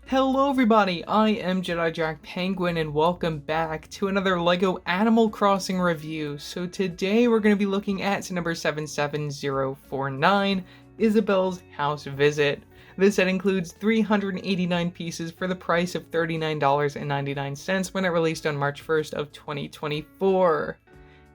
Hello everybody, I am Jedi Jack Penguin and welcome back to another LEGO Animal Crossing review. So today we're going to be looking at number 77049, Isabelle's House Visit. This set includes 389 pieces for the price of $39.99 when it released on March 1st of 2024.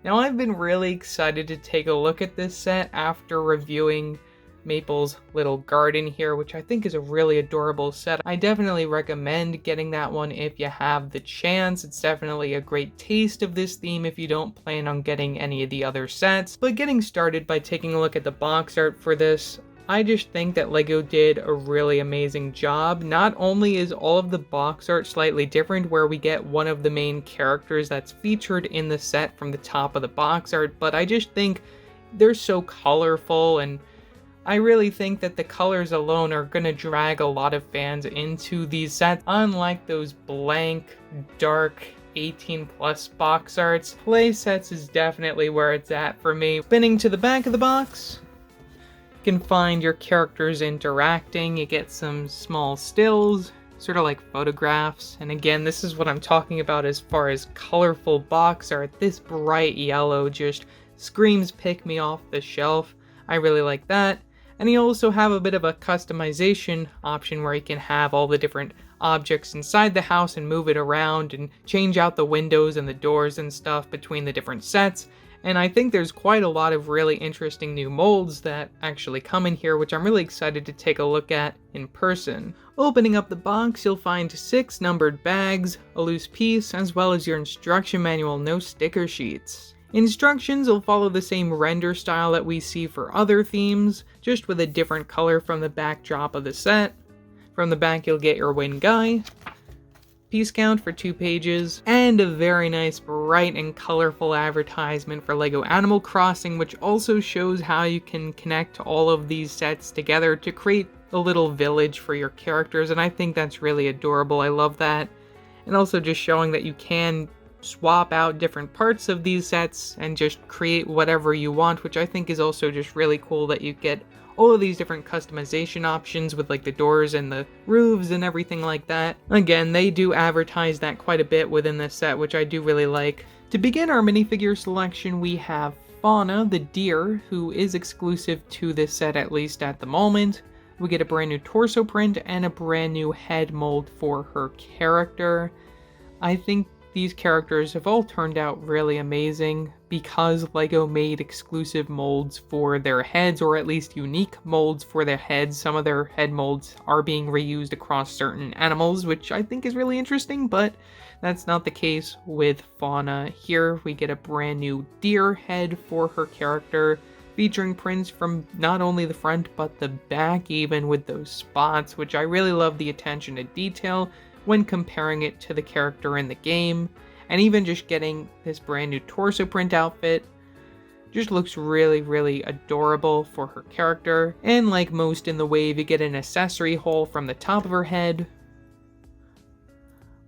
Now I've been really excited to take a look at this set after reviewing Maple's little garden here, which I think is a really adorable set. I definitely recommend getting that one if you have the chance. It's definitely a great taste of this theme if you don't plan on getting any of the other sets. But getting started by taking a look at the box art for this, I just think that LEGO did a really amazing job. Not only is all of the box art slightly different, where we get one of the main characters that's featured in the set from the top of the box art, but I just think they're so colorful, and I really think that the colors alone are going to drag a lot of fans into these sets. Unlike those blank, dark 18 plus box arts, play sets is definitely where it's at for me. Spinning to the back of the box, you can find your characters interacting. You get some small stills, sort of like photographs. And again, this is what I'm talking about as far as colorful box art. This bright yellow just screams pick me off the shelf. I really like that. And you also have a bit of a customization option where you can have all the different objects inside the house and move it around and change out the windows and the doors and stuff between the different sets. And I think there's quite a lot of really interesting new molds that actually come in here, which I'm really excited to take a look at in person. Opening up the box, you'll find 6 numbered bags, a loose piece, as well as your instruction manual, no sticker sheets. Instructions will follow the same render style that we see for other themes, just with a different color from the backdrop of the set. From the back you'll get your win guy, piece count for 2 pages, and a very nice bright and colorful advertisement for LEGO Animal Crossing, which also shows how you can connect all of these sets together to create a little village for your characters, and I think that's really adorable. I love that. And also just showing that you can swap out different parts of these sets and just create whatever you want, which I think is also just really cool that you get all of these different customization options with like the doors and the roofs and everything like that. Again, they do advertise that quite a bit within this set, which I do really like. To begin our minifigure selection, we have Fauna, the deer, who is exclusive to this set at least at the moment. We get a brand new torso print and a brand new head mold for her character. I think these characters have all turned out really amazing because LEGO made exclusive molds for their heads, or at least unique molds for their heads. Some of their head molds are being reused across certain animals, which I think is really interesting, but that's not the case with Fauna. Here we get a brand new deer head for her character, featuring prints from not only the front but the back, even with those spots, which I really love the attention to detail when comparing it to the character in the game. And even just getting this brand new torso print outfit just looks really adorable for her character. And like most in the wave, you get an accessory hole from the top of her head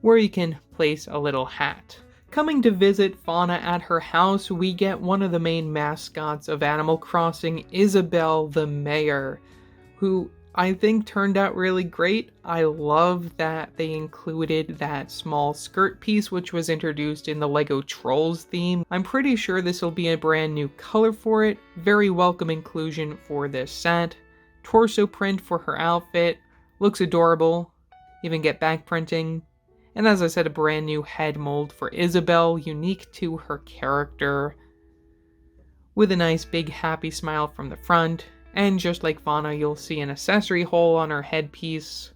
where you can place a little hat. Coming to visit Fauna at her house, we get one of the main mascots of Animal Crossing, Isabelle the mayor, who I think turned out really great. I love that they included that small skirt piece which was introduced in the LEGO Trolls theme. I'm pretty sure this will be a brand new color for it. Very welcome inclusion for this set. Torso print for her outfit. Looks adorable. Even get back printing. And as I said, a brand new head mold for Isabelle, unique to her character, with a nice big happy smile from the front. And just like Fauna, you'll see an accessory hole on her headpiece,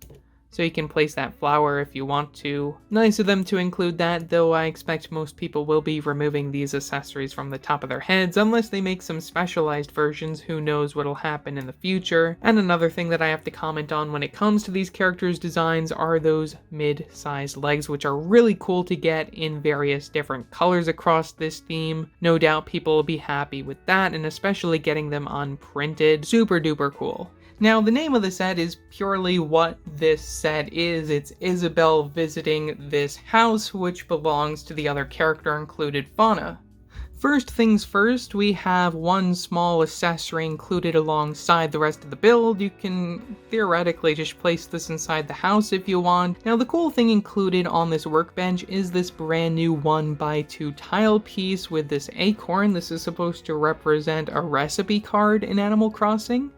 so you can place that flower if you want to. Nice of them to include that, though I expect most people will be removing these accessories from the top of their heads, unless they make some specialized versions. Who knows what'll happen in the future. And another thing that I have to comment on when it comes to these characters' designs are those mid-sized legs, which are really cool to get in various different colors across this theme. No doubt people will be happy with that, and especially getting them unprinted. Super duper cool. Now, the name of the set is purely what this set is. It's Isabelle visiting this house, which belongs to the other character included, Fauna. First things first, we have one small accessory included alongside the rest of the build. You can theoretically just place this inside the house if you want. Now the cool thing included on this workbench is this brand new 1x2 tile piece with this acorn. This is supposed to represent a recipe card in Animal Crossing.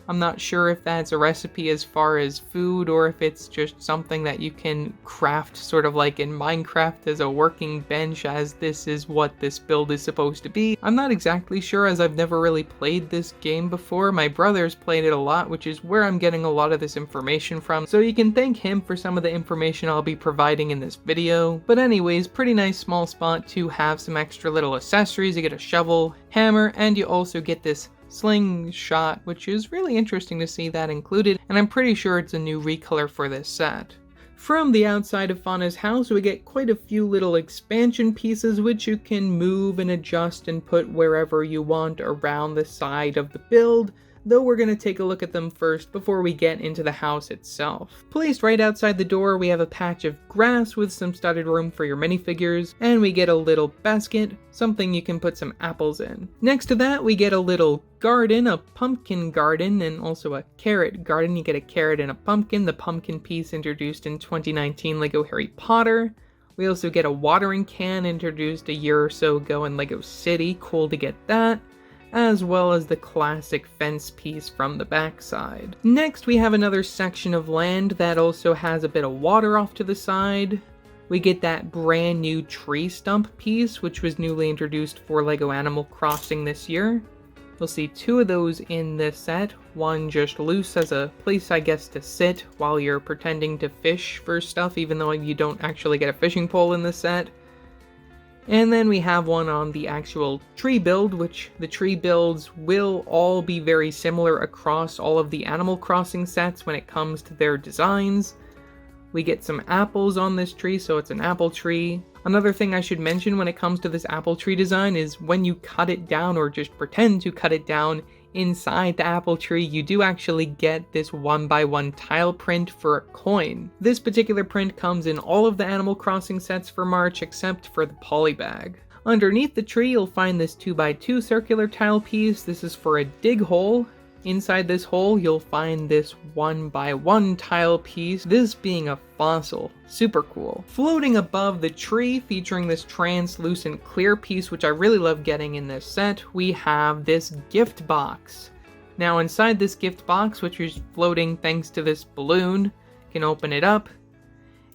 I'm not sure if that's a recipe as far as food or if it's just something that you can craft sort of like in Minecraft as a working bench, as this is what this build is supposed to be. I'm not exactly sure, as I've never really played this game before. My brother's played it a lot, which is where I'm getting a lot of this information from, so you can thank him for some of the information I'll be providing in this video. But anyways, pretty nice small spot to have some extra little accessories. You get a shovel, hammer, and you also get this slingshot, which is really interesting to see that included, and I'm pretty sure it's a new recolor for this set. From the outside of Fauna's house, we get quite a few little expansion pieces which you can move and adjust and put wherever you want around the side of the build, though we're going to take a look at them first before we get into the house itself. Placed right outside the door, we have a patch of grass with some studded room for your minifigures, and we get a little basket, something you can put some apples in. Next to that, we get a little garden, a pumpkin garden, and also a carrot garden. You get a carrot and a pumpkin, the pumpkin piece introduced in 2019 LEGO Harry Potter. We also get a watering can introduced a year or so ago in LEGO City, cool to get that, as well as the classic fence piece from the backside. Next, we have another section of land that also has a bit of water off to the side. We get that brand new tree stump piece, which was newly introduced for LEGO Animal Crossing this year. You'll see two of those in this set, one just loose as a place, I guess, to sit while you're pretending to fish for stuff, even though you don't actually get a fishing pole in this set. And then we have one on the actual tree build, which the tree builds will all be very similar across all of the Animal Crossing sets when it comes to their designs. We get some apples on this tree, so it's an apple tree. Another thing I should mention when it comes to this apple tree design is when you cut it down, or just pretend to cut it down, inside the apple tree, you do actually get this 1x1 tile print for a coin. This particular print comes in all of the Animal Crossing sets for March, except for the polybag. Underneath the tree, you'll find this 2x2 circular tile piece. This is for a dig hole. Inside this hole, you'll find this 1x1 tile piece, this being a fossil. Super cool. Floating above the tree, featuring this translucent clear piece, which I really love getting in this set, we have this gift box. Now inside this gift box, which is floating thanks to this balloon, you can open it up,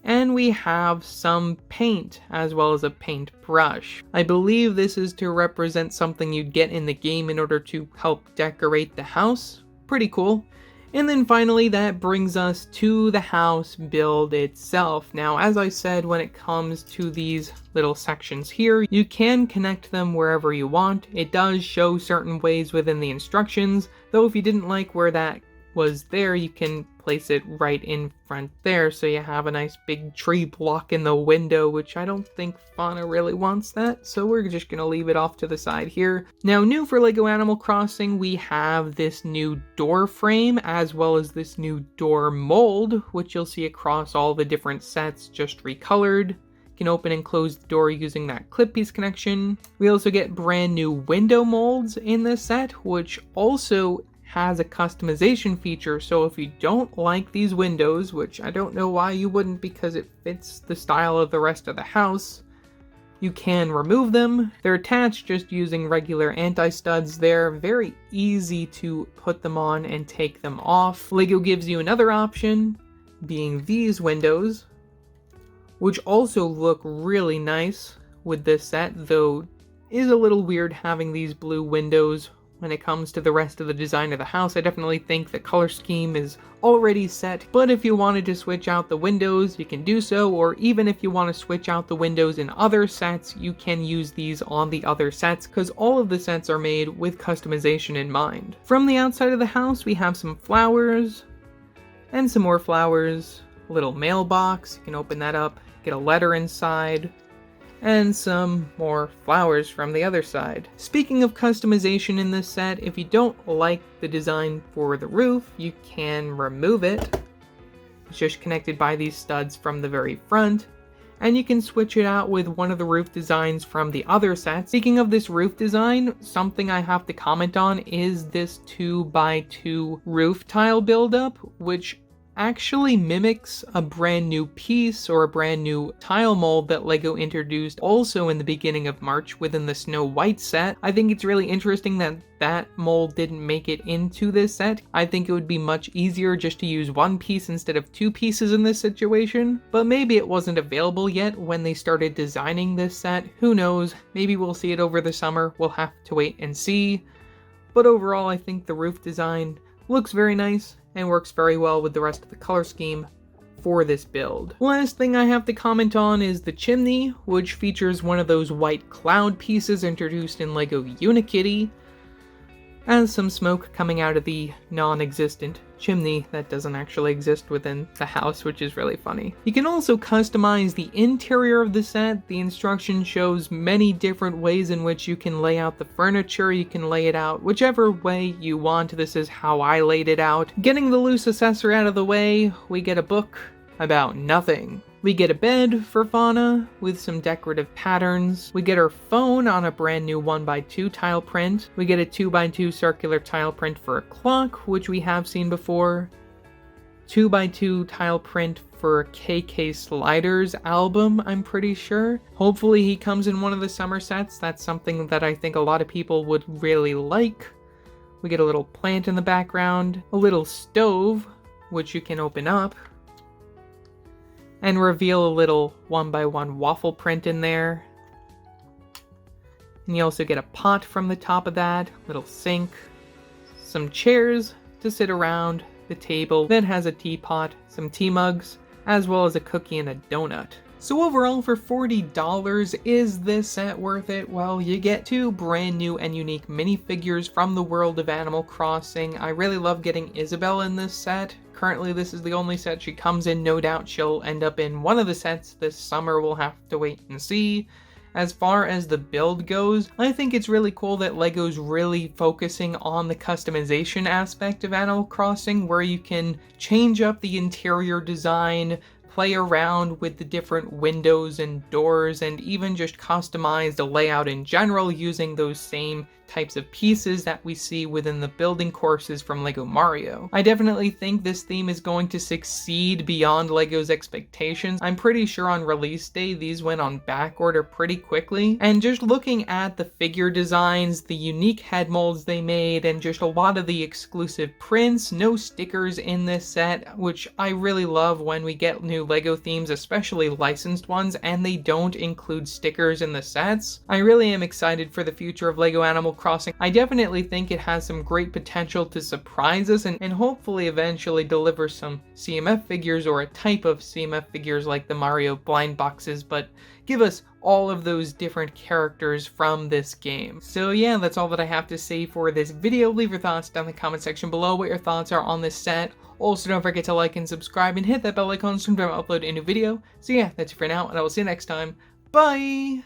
and we have some paint, as well as a paint brush. I believe this is to represent something you'd get in the game in order to help decorate the house. Pretty cool. And then finally, that brings us to the house build itself. Now, as I said, when it comes to these little sections here, you can connect them wherever you want. It does show certain ways within the instructions, though if you didn't like where that was there, you can place it right in front there, so you have a nice big tree block in the window, which I don't think Fauna really wants that, so we're just gonna leave it off to the side here. Now, new for LEGO Animal Crossing, we have this new door frame, as well as this new door mold, which you'll see across all the different sets, just recolored. You can open and close the door using that clip piece connection. We also get brand new window molds in this set, which also has a customization feature, so if you don't like these windows, which I don't know why you wouldn't because it fits the style of the rest of the house, you can remove them. They're attached just using regular anti-studs there, very easy to put them on and take them off. LEGO gives you another option, being these windows, which also look really nice with this set, though is a little weird having these blue windows when it comes to the rest of the design of the house. I definitely think the color scheme is already set, but if you wanted to switch out the windows, you can do so, or even if you want to switch out the windows in other sets, you can use these on the other sets, because all of the sets are made with customization in mind. From the outside of the house, we have some flowers, and some more flowers, a little mailbox, you can open that up, get a letter inside, and some more flowers from the other side. Speaking of customization in this set, if you don't like the design for the roof, you can remove it. It's just connected by these studs from the very front. and you can switch it out with one of the roof designs from the other set. Speaking of this roof design, something I have to comment on is this 2x2 roof tile buildup, which actually mimics a brand new piece or a brand new tile mold that LEGO introduced also in the beginning of March within the Snow White set. I think it's really interesting that that mold didn't make it into this set. I think it would be much easier just to use one piece instead of two pieces in this situation, but maybe it wasn't available yet when they started designing this set. Who knows? Maybe we'll see it over the summer. We'll have to wait and see. But overall, I think the roof design looks very nice and works very well with the rest of the color scheme for this build. Last thing I have to comment on is the chimney, which features one of those white cloud pieces introduced in LEGO Unikitty, as some smoke coming out of the non-existent chimney that doesn't actually exist within the house, which is really funny. You can also customize the interior of the set. The instruction shows many different ways in which you can lay out the furniture. You can lay it out whichever way you want. This is how I laid it out. Getting the loose accessory out of the way, we get a book about nothing. We get a bed for Fauna with some decorative patterns. We get her phone on a brand new 1x2 tile print. We get a 2x2 circular tile print for a clock, which we have seen before. 2x2 tile print for KK Sliders album, I'm pretty sure. Hopefully he comes in one of the summer sets. That's something that I think a lot of people would really like. We get a little plant in the background, a little stove, which you can open up, and reveal a little 1x1 waffle print in there. And you also get a pot from the top of that, little sink, some chairs to sit around the table that has a teapot, some tea mugs, as well as a cookie and a donut. So overall, for $40, is this set worth it? Well, you get two brand new and unique minifigures from the world of Animal Crossing. I really love getting Isabelle in this set. Currently, this is the only set she comes in. No doubt she'll end up in one of the sets this summer. We'll have to wait and see. As far as the build goes, I think it's really cool that LEGO's really focusing on the customization aspect of Animal Crossing, where you can change up the interior design, play around with the different windows and doors, and even just customize the layout in general using those same types of pieces that we see within the building courses from LEGO Mario. I definitely think this theme is going to succeed beyond LEGO's expectations. I'm pretty sure on release day these went on back order pretty quickly, and just looking at the figure designs, the unique head molds they made, and just a lot of the exclusive prints, no stickers in this set, which I really love when we get new LEGO themes, especially licensed ones, and they don't include stickers in the sets. I really am excited for the future of LEGO Animal Crossing. I definitely think it has some great potential to surprise us and hopefully eventually deliver some CMF figures, or a type of CMF figures like the Mario blind boxes, but give us all of those different characters from this game. So yeah, that's all that I have to say for this video. Leave your thoughts down in the comment section below, what your thoughts are on this set. Also, don't forget to like and subscribe and hit that bell icon so I upload a new video. So yeah, that's it for now, and I will see you next time. Bye!